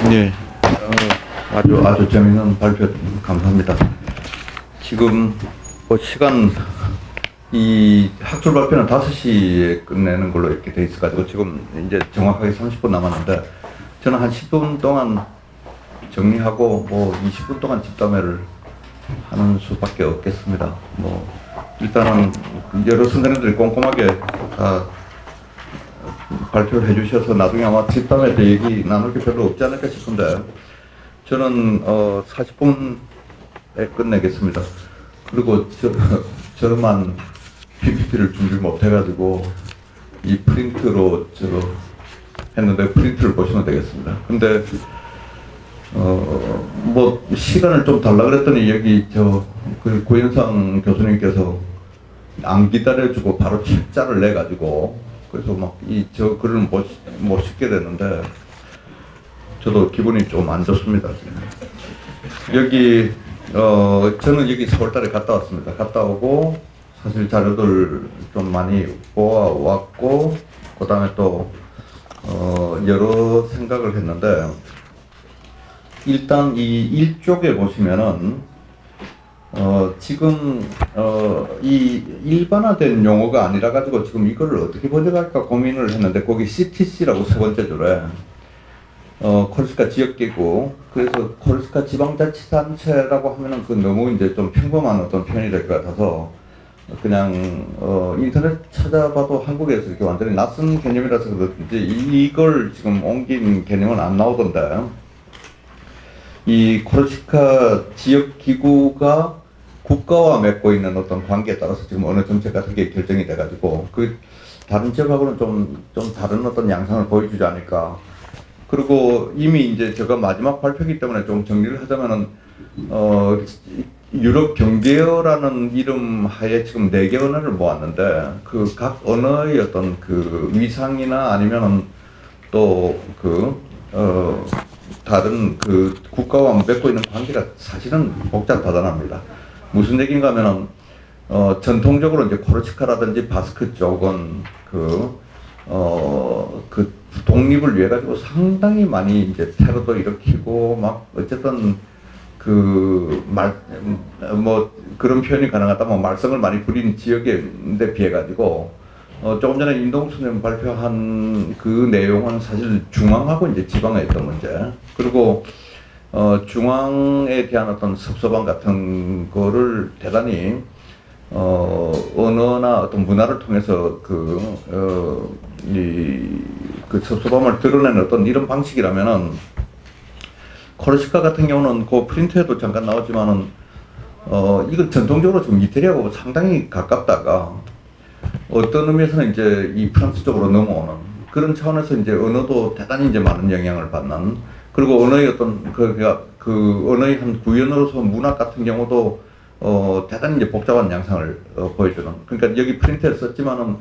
네, 아주 재미있는 발표 감사합니다. 지금 시간 이 학술 발표는 5시에 끝내는 걸로 이렇게 돼 있어가지고 지금 이제 정확하게 30분 남았는데 저는 한 10분 동안 정리하고 뭐 20분 동안 집담회를 하는 수밖에 없겠습니다. 뭐 일단은 여러 선생님들이 꼼꼼하게 다 발표를 해주셔서 나중에 아마 집담회 때 얘기 나눌 게 별로 없지 않을까 싶은데 저는 40분에 끝내겠습니다. 그리고 저만 PPT를 준비 못 해가지고 이 프린트로 했는데 프린트를 보시면 되겠습니다. 근데 뭐 시간을 좀 달라 그랬더니 여기 그 고현상 교수님께서 안 기다려주고 바로 책자를 내가지고 그래서 막 저 글을 못 싣게 됐는데 저도 기분이 좀 안 좋습니다. 여기 저는 여기 4월달에 갔다 왔습니다. 갔다 오고 사실 자료들 좀 많이 보아왔고 그 다음에 또 여러 생각을 했는데 일단 이 1쪽에 보시면은 지금 이 일반화된 용어가 아니라 가지고 지금 이거를 어떻게 번역할까 고민을 했는데 거기 CTC라고 세 번째 줄에 코르시카 지역기구 그래서 코르시카 지방자치단체라고 하면은 그 너무 이제 좀 평범한 어떤 표현이 될 것 같아서 그냥 인터넷 찾아봐도 한국에서 이렇게 완전히 낯선 개념이라서 그렇든지 이걸 지금 옮긴 개념은 안 나오던데 이 코르시카 지역기구가 국가와 맺고 있는 어떤 관계에 따라서 지금 어느 정책 같은 게 결정이 돼가지고 그 다른 지역하고는 좀 다른 어떤 양상을 보여주지 않을까. 그리고 이미 이제 제가 마지막 발표이기 때문에 좀 정리를 하자면은 유럽 경제어라는 이름 하에 지금 4개 언어를 모았는데 그 각 언어의 어떤 그 위상이나 아니면은 또 다른 그 국가와 맺고 있는 관계가 사실은 복잡하다합니다. 무슨 얘기인가 하면은 전통적으로 이제 코르시카라든지 바스크 쪽은 그 독립을 위해 가지고 상당히 많이 이제 테러도 일으키고 막 어쨌든 뭐 그런 표현이 가능하다면 말썽을 많이 부린 지역인데 비해 가지고 조금 전에 임동욱 선생님 발표한 그 내용은 사실 중앙하고 이제 지방에 있던 문제 그리고 중앙에 대한 어떤 섭섭함 같은 거를 대단히 언어나 어떤 문화를 통해서 그 섭섭함을 드러내는 어떤 이런 방식이라면은 코르시카 같은 경우는 그 프린트에도 잠깐 나왔지만은 이건 전통적으로 좀 이태리하고 상당히 가깝다가 어떤 의미에서는 이제 이 프랑스 쪽으로 넘어오는 그런 차원에서 이제 언어도 대단히 이제 많은 영향을 받는 그리고 언어의 어떤 그 언어의 한 구현으로서 문학 같은 경우도 대단히 이제 복잡한 양상을 보여주는 그러니까 여기 프린트에 썼지만은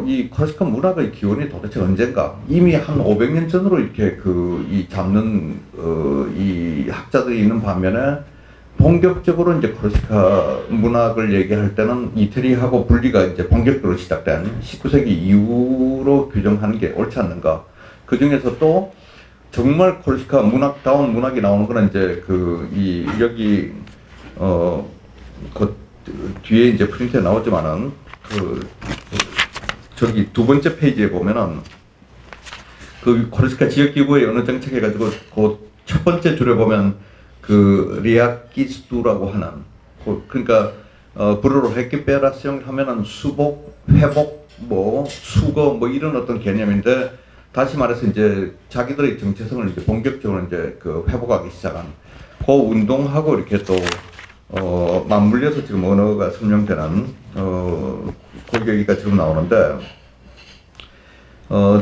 이 코르시카 문학의 기원이 도대체 언젠가 이미 한 500년 전으로 이렇게 이 잡는 이 학자들이 있는 반면에 본격적으로 이제 코르시카 문학을 얘기할 때는 이태리하고 분리가 이제 본격적으로 시작된 19세기 이후로 규정하는 게 옳지 않는가. 그 중에서 또 정말 코르시카 문학다운 문학이 나오는 거는 이제 여기 그 뒤에 이제 프린트에 나오지만은 저기 두 번째 페이지에 보면은 그 코르시카 지역기구의 언어 정책 해가지고 그 첫 번째 줄에 보면 리아키스투라고 하는 그러니까 불어로 레키페라시옹 하면은 수복, 회복, 뭐 수거 뭐 이런 어떤 개념인데 다시 말해서 이제 자기들의 정체성을 이제 본격적으로 이제 회복하기 시작한 그 운동하고 이렇게 또 맞물려서 지금 언어가 설명되는 여기가 지금 나오는데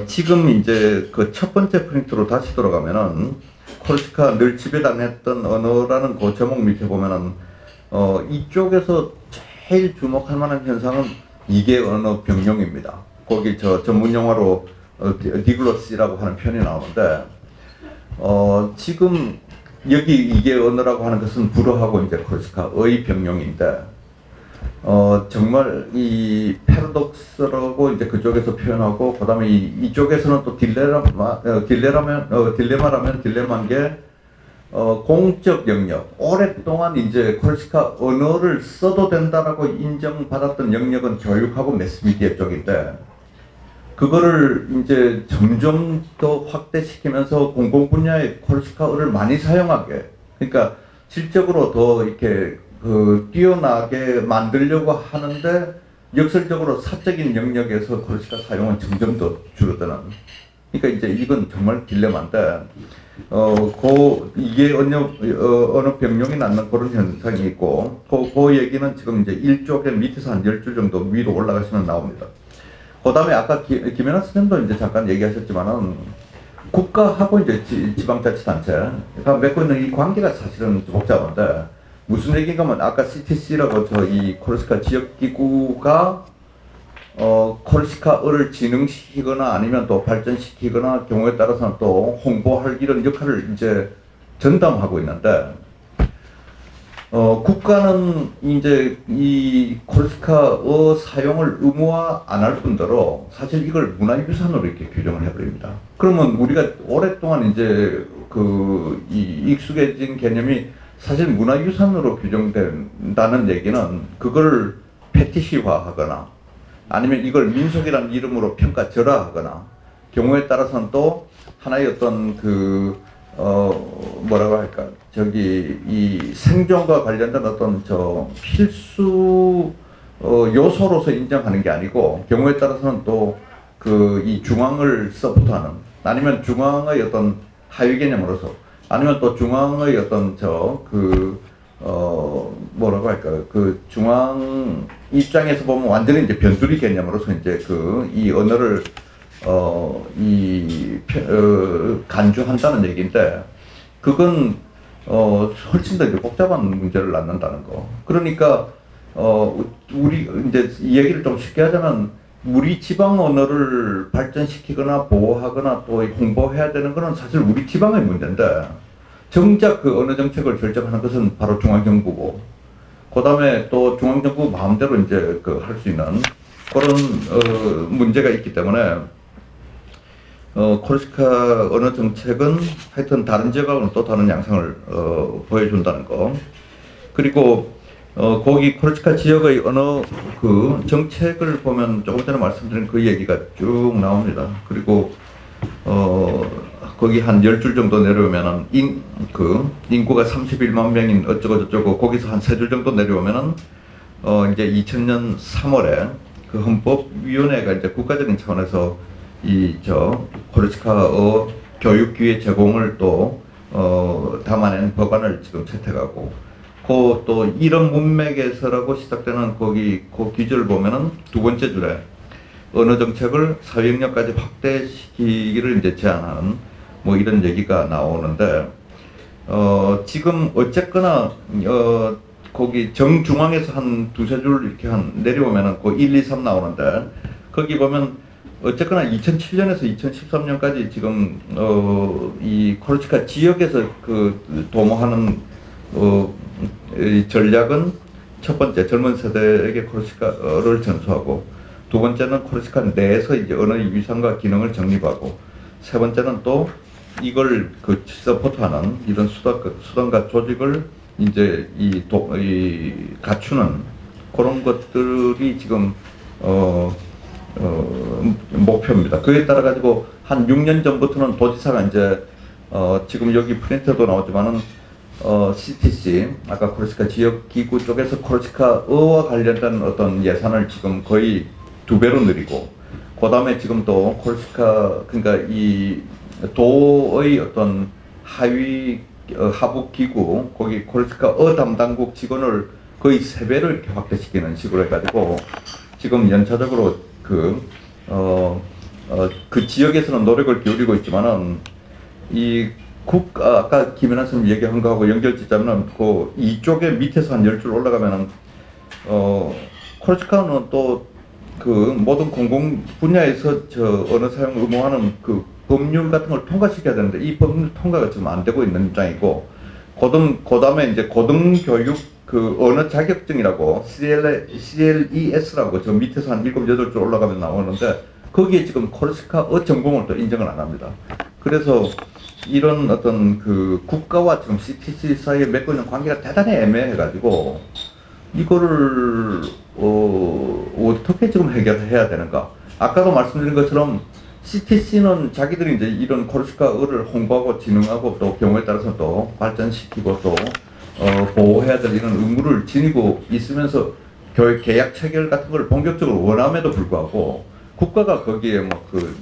지금 이제 그 첫 번째 프린트로 다시 돌아가면은 코르시카 늘 지배당했던 언어라는 그 제목 밑에 보면은 이쪽에서 제일 주목할 만한 현상은 이게 언어 병용입니다. 거기 전문 용어로 디글로시라고 하는 표현이 나오는데 지금 여기 이게 언어라고 하는 것은 불어하고 이제 코르시카의 병용인데 정말 이 패러독스라고 이제 그쪽에서 표현하고, 그 다음에 이쪽에서는 또 딜레마라면 딜레마인 게, 공적 영역. 오랫동안 이제 코르시카 언어를 써도 된다라고 인정받았던 영역은 교육하고 매스미디어 쪽인데, 그거를 이제 점점 더 확대시키면서 공공 분야에 코르시카어를 많이 사용하게, 그러니까 실적으로 더 이렇게 뛰어나게 만들려고 하는데, 역설적으로 사적인 영역에서 코르시카 사용은 점점 더 줄어드는. 그러니까 이제 이건 정말 딜레마인데, 이게 언어 병용이 낳는 그런 현상이 있고, 그 얘기는 지금 이제 1쪽에 밑에서 한 10줄 정도 위로 올라가시면 나옵니다. 그 다음에 아까 김연아 선생님도 이제 잠깐 얘기하셨지만은, 국가하고 이제 지방자치단체가 맺고 있는 이 관계가 사실은 복잡한데, 무슨 얘기인가 하면, 아까 CTC라고 이 코르시카 지역기구가 코르시카어를 진흥시키거나 아니면 또 발전시키거나 경우에 따라서는 또 홍보할 이런 역할을 이제 전담하고 있는데, 국가는 이제 이 코르시카어 사용을 의무화 안 할 뿐더러 사실 이걸 문화유산으로 이렇게 규정을 해버립니다. 그러면 우리가 오랫동안 이제 이 익숙해진 개념이 사실 문화유산으로 규정된다는 얘기는, 그걸 패티시화하거나 아니면 이걸 민속이라는 이름으로 평가절하하거나, 경우에 따라서는 또 하나의 어떤 뭐라고 할까, 이 생존과 관련된 어떤 필수 요소로서 인정하는 게 아니고, 경우에 따라서는 또 이 중앙을 서포트하는, 아니면 중앙의 어떤 하위 개념으로서, 아니면 또 중앙의 어떤 뭐라고 할까, 중앙 입장에서 보면 완전히 이제 변두리 개념으로서 이제 이 언어를 간주한다는 얘기인데, 그건 훨씬 더 이제 복잡한 문제를 낳는다는 거. 그러니까 우리 이제 이 얘기를 좀 쉽게 하자면, 우리 지방 언어를 발전시키거나 보호하거나 또 홍보해야 되는 거는 사실 우리 지방의 문제인데, 정작 그 언어 정책을 결정하는 것은 바로 중앙정부고, 그 다음에 또 중앙정부 마음대로 이제 할 수 있는 그런 문제가 있기 때문에, 코르시카 언어 정책은 하여튼 다른 지역하고는 또 다른 양상을 보여준다는 거. 그리고 거기 코르시카 지역의 언어 정책을 보면 조금 전에 말씀드린 그 얘기가 쭉 나옵니다. 그리고 거기 한 10줄 정도 내려오면은 인구가 31만 명인 어쩌고저쩌고, 거기서 한 3줄 정도 내려오면은 이제 2000년 3월에 그 헌법위원회가 이제 국가적인 차원에서 코르시카어 교육 기회 제공을 또 담아낸 법안을 지금 채택하고, 또 이런 문맥에서라고 시작되는 거기 그 기조를 보면은 두 번째 줄에 언어 정책을 사회 영역까지 확대시키기를 이제 제안하는 뭐 이런 얘기가 나오는데, 지금 어쨌거나 거기 정중앙에서 한 두세 줄 이렇게 내려오면은 1, 2, 3 나오는데, 거기 보면 어쨌거나 2007년에서 2013년까지 지금 이 코르시카 지역에서 도모하는 이 전략은, 첫 번째 젊은 세대에게 코르시카를 전수하고, 두 번째는 코르시카 내에서 이제 언어의 위상과 기능을 정립하고, 세 번째는 또 이걸 서포트하는 이런 수단과 조직을 이제 갖추는 그런 것들이 지금 목표입니다. 그에 따라 가지고 한 6년 전부터는 도지사가 이제 지금 여기 프린트도 나오지만은 CTC, 아까 코르시카 지역기구 쪽에서 코르시카어와 관련된 어떤 예산을 지금 거의 2배로 늘리고, 그 다음에 지금 또 코르시카, 그러니까 이 도의 어떤 하부 기구, 거기 코르시카어 담당국 직원을 거의 3배를 이렇게 확대시키는 식으로 해가지고, 지금 연차적으로 그 지역에서는 노력을 기울이고 있지만은, 아까 김연아 선생님 얘기한 거하고 연결 짓자면은, 이쪽에 밑에서 한 10줄 올라가면은, 코르시카는 또 모든 공공 분야에서 언어 사용 의무화는 법률 같은 걸 통과시켜야 되는데, 이 법률 통과가 지금 안 되고 있는 입장이고, 그 다음에 이제 고등교육 그 언어 자격증이라고 CLES라고 저 밑에서 한 7, 8줄 올라가면 나오는데 거기에 지금 코르시카어 전공을 또 인정을 안 합니다. 그래서 이런 어떤 그 국가와 지금 CTC 사이에 맺고 있는 관계가 대단히 애매해가지고 이거를 어떻게 지금 해결해야 되는가? 아까도 말씀드린 것처럼 CTC는 자기들이 이제 이런 코르시카어를 홍보하고 진흥하고 또 경우에 따라서 또 발전시키고 또 보호해야 될 이런 의무를 지니고 있으면서 교육 계약 체결 같은 걸 본격적으로 원함에도 불구하고 국가가 거기에 뭐그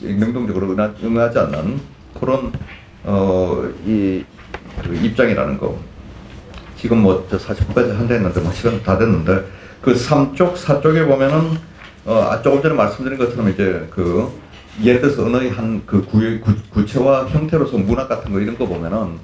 능동적으로 응하지 않는 그런 그 입장이라는 거. 지금 저 40분까지 한다 했는데 시간 다 됐는데 그 3쪽, 4쪽에 보면은 조금 전에 말씀드린 것처럼 이제 그 예를 들어서 언어의 한 그 구체화 형태로서 문학 같은 거 이런 거 보면은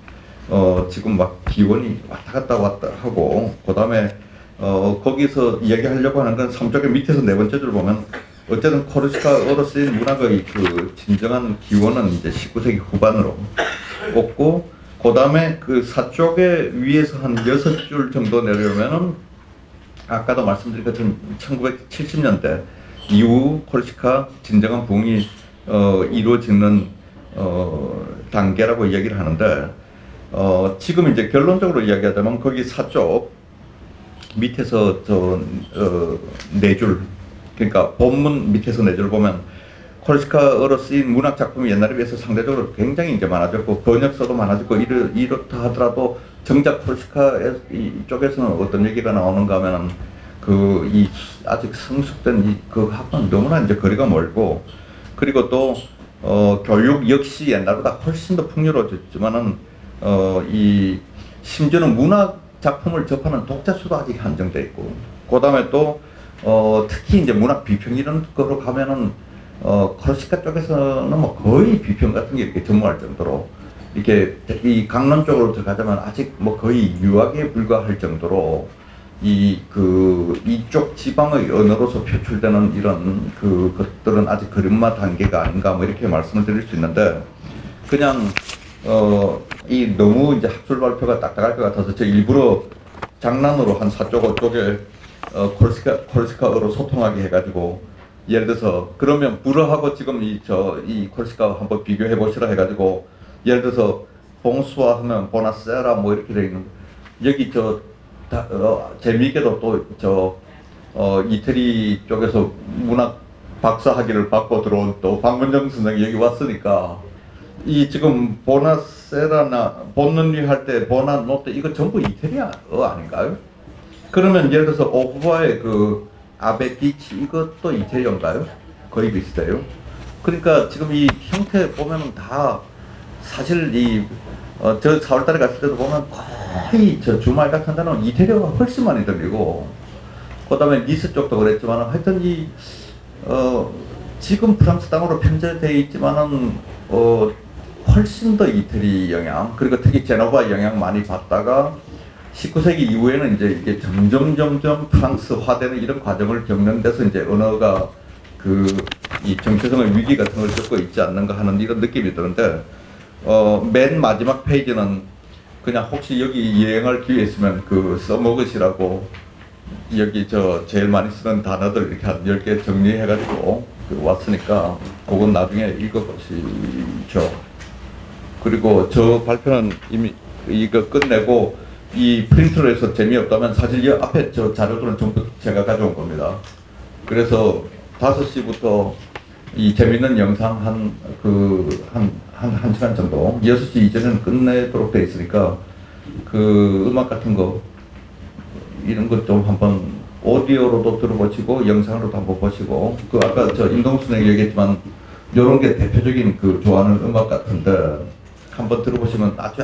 지금 막 기원이 왔다 갔다 하고 그다음에 거기서 이야기하려고 하는 건 3쪽의 밑에서 네 번째 줄 보면 어쨌든 코르시카어로 쓰인 문학의 그 진정한 기원은 이제 19세기 후반으로 꼽고 그다음에 그 4쪽의 위에서 한 6줄 정도 내려오면은 아까도 말씀드린 것처럼 1970년대 이후 코르시카 진정한 부흥이 이루어지는 단계라고 이야기를 하는데 지금 이제 결론적으로 이야기하자면 거기 4쪽 밑에서 네 줄 그러니까 본문 밑에서 네 줄 보면 코르시카어로 쓰인 문학 작품이 옛날에 비해서 상대적으로 굉장히 이제 많아졌고 번역서도 많아졌고 이렇다 하더라도 정작 코르시카 이쪽에서는 어떤 얘기가 나오는가 하면은 이 아직 성숙된 그 학과는 너무나 이제 거리가 멀고 그리고 또 교육 역시 옛날보다 훨씬 더 풍요로워졌지만은 이 심지어는 문학 작품을 접하는 독자 수도 아직 한정돼 있고 그다음에 또 특히 이제 문학 비평 이런 거로 가면은 코르시카 쪽에서는 뭐 거의 비평 같은 게 이렇게 전무할 정도로 이렇게 이 강론 쪽으로 들어가자면 아직 뭐 거의 유학에 불과할 정도로 이쪽 지방의 언어로서 표출되는 이런 것들은 아직 걸음마 단계가 아닌가 뭐 이렇게 말씀을 드릴 수 있는데 그냥 이 너무 이제 학술 발표가 딱딱할 것 같아서 저 일부러 장난으로 한 4쪽 5쪽에 코르시카어로 소통하게 해가지고 예를 들어서 그러면 불어하고 지금 이 코르시카 한번 비교해 보시라 해가지고 예를 들어서 봉수아 하면 보나세라 뭐 이렇게 돼 있는 여기 재미있게도 또 이태리 쪽에서 문학 박사학위를 받고 들어온 또 박문정 선생이 여기 왔으니까 이 지금 보나세라나 본능리 할 때 보나 노트 이거 전부 이태리어 아닌가요? 그러면 예를 들어서 오후바의 그 아베기치 이것도 이태리어인가요? 거의 비슷해요. 그러니까 지금 이 형태 보면은 다 사실 저 4월달에 갔을 때도 보면 거의 저 주말 같은 데는 이태리어가 훨씬 많이 들리고 그다음에 니스 쪽도 그랬지만 하여튼 지금 프랑스 땅으로 편제되어 있지만은 훨씬 더 이태리 영향 그리고 특히 제노바 영향 많이 받다가 19세기 이후에는 이제 이게 점점 프랑스화되는 이런 과정을 겪는 데서 이제 언어가 이 정체성의 위기 같은 걸 겪고 있지 않는가 하는 이런 느낌이 드는데 맨 마지막 페이지는 그냥 혹시 여기 여행할 기회 있으면 써먹으시라고 여기 제일 많이 쓰는 단어들 이렇게 한 10개 정리해가지고 왔으니까 그건 나중에 읽어보시죠. 그리고 저 발표는 이미 이거 끝내고 이 프린트로 해서 재미없다면 사실 이 앞에 저 자료들은 전부 제가 가져온 겁니다. 그래서 5시부터 이 재밌는 영상 한 시간 정도 6시 이전에는 끝내도록 돼 있으니까 음악 같은 거 이런 것 좀 한번 오디오로도 들어보시고 영상으로도 한번 보시고 아까 임동수 선생님이 얘기했지만 이런 게 대표적인 좋아하는 음악 같은데 한번 들어보시면 아주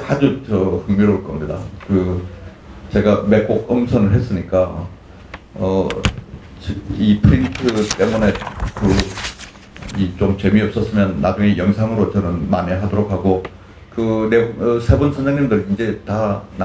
흥미로울 겁니다. 제가 몇 곡 음선을 했으니까 이 프린트 때문에 좀 재미없었으면 나중에 영상으로 저는 만회하도록 하고 세 분 선생님들 이제 다